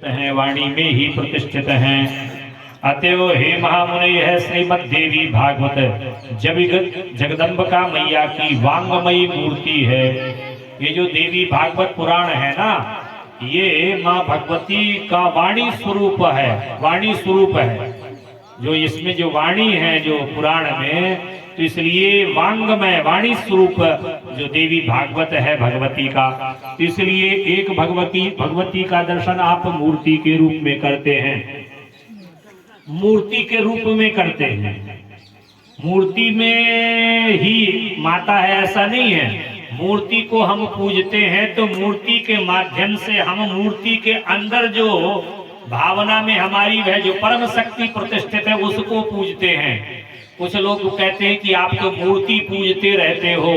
हैं, वाणी में ही प्रतिष्ठित हैं। अतएव हे महामुनि, यह श्रीमद् देवी भागवत जगदम्बिका मैया की वांगमयी मूर्ति है। ये जो देवी भागवत पुराण है ना, ये माँ भगवती का वाणी स्वरूप है, वाणी स्वरूप है। जो इसमें जो वाणी है जो पुराण में, तो इसलिए वांगमय वाणी स्वरूप जो देवी भागवत है भगवती का, तो इसलिए एक भगवती का दर्शन आप मूर्ति के रूप में करते हैं, मूर्ति के रूप में करते हैं। मूर्ति में ही माता है ऐसा नहीं है। मूर्ति को हम पूजते हैं तो मूर्ति के माध्यम से हम मूर्ति के अंदर जो भावना में हमारी वह जो परम शक्ति प्रतिष्ठित है उसको पूजते हैं। कुछ लोग कहते हैं कि आप तो मूर्ति पूजते रहते हो,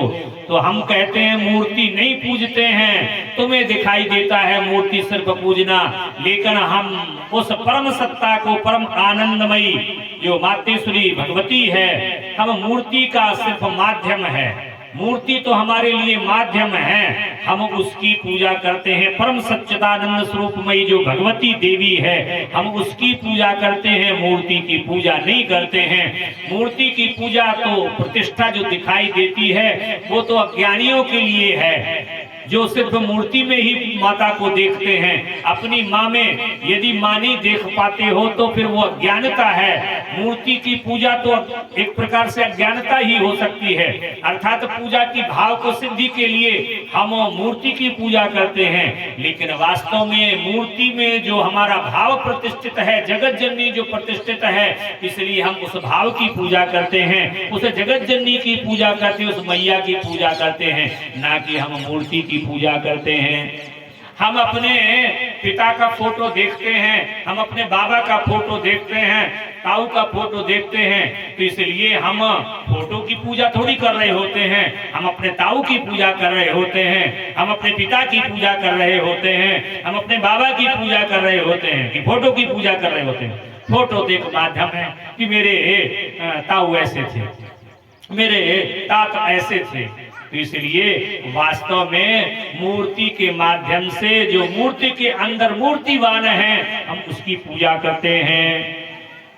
तो हम कहते हैं मूर्ति नहीं पूजते हैं, तुम्हें दिखाई देता है मूर्ति सिर्फ पूजना, लेकिन हम उस परम सत्ता को, परम आनंदमयी जो मातेश्वरी भगवती है, हम मूर्ति का सिर्फ माध्यम है। मूर्ति तो हमारे लिए माध्यम है, हम उसकी पूजा करते हैं। परम सच्चिदानंद स्वरूपमयी जो भगवती देवी है, हम उसकी पूजा करते हैं, मूर्ति की पूजा नहीं करते हैं। मूर्ति की पूजा तो प्रतिष्ठा जो दिखाई देती है वो तो अज्ञानियों के लिए है, जो सिर्फ मूर्ति में ही माता को देखते हैं। अपनी माँ में यदि माँ नहीं देख पाते हो तो फिर वो अज्ञानता है। मूर्ति की पूजा तो एक प्रकार से अज्ञानता ही हो सकती है, अर्थात पूजा की भाव को सिद्धि के लिए हम मूर्ति की पूजा करते हैं, लेकिन वास्तव में मूर्ति में जो हमारा भाव प्रतिष्ठित है, जगत जननी जो प्रतिष्ठित है, इसलिए हम उस भाव की पूजा करते हैं, उस जगत जननी की पूजा करते हैं, उस मैया की पूजा करते हैं, ना कि हम मूर्ति की पूजा करते हैं। हम अपने पिता का फोटो देखते हैं, हम अपने बाबा का फोटो देखते हैं, ताऊ का फोटो देखते हैं, तो इसलिए हम फोटो की पूजा थोड़ी कर रहे होते हैं, हम अपने ताऊ की पूजा कर रहे होते हैं, हम अपने पिता की पूजा कर रहे होते हैं, हम अपने बाबा की पूजा कर रहे होते हैं, कि फोटो की पूजा कर रहे होते हैं। फोटो तो एक माध्यम है कि मेरे ताऊ ऐसे थे, मेरे तात ऐसे थे, तो इसलिए वास्तव में मूर्ति के माध्यम से जो मूर्ति के अंदर मूर्तिवान है, हम उसकी पूजा करते हैं।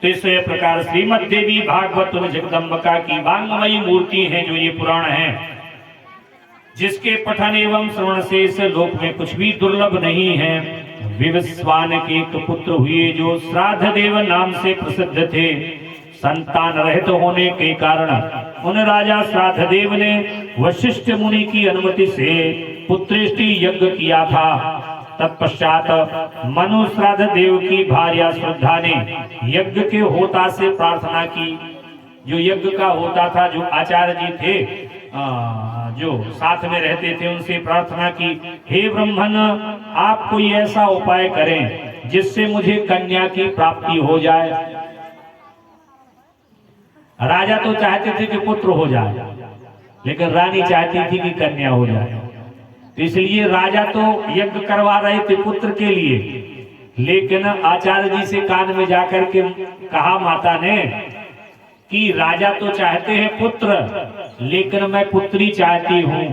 तो इस प्रकार श्रीमद् देवी भागवत जगदम्बिका की वांगमयी मूर्ति है जो ये पुराण है, जिसके पठन एवं श्रवण से इस लोक में कुछ भी दुर्लभ नहीं है। विवस्वान के एक पुत्र हुए जो श्राद्ध देव नाम से प्रसिद्ध थे। संतान रहित होने के कारण उन राजा श्राद्ध देव ने वशिष्ठ मुनि की अनुमति से पुत्रेष्टि यज्ञ किया था। तत्पश्चात मनु श्राद्ध देव की भार्या श्रद्धा ने यज्ञ के होता से प्रार्थना की। जो यज्ञ का होता था, जो आचार्य जी थे जो साथ में रहते थे, उनसे प्रार्थना की, हे ब्रह्मन, आप कोई ऐसा उपाय करें जिससे मुझे कन्या की प्राप्ति हो जाए। राजा तो चाहते थे कि पुत्र हो जाए, लेकिन रानी चाहती थी कि कन्या हो जाए। तो इसलिए राजा तो यज्ञ करवा रहे थे पुत्र के लिए, लेकिन आचार्य जी से कान में जाकर के कहा माता ने कि राजा तो चाहते हैं पुत्र, लेकिन मैं पुत्री चाहती हूँ।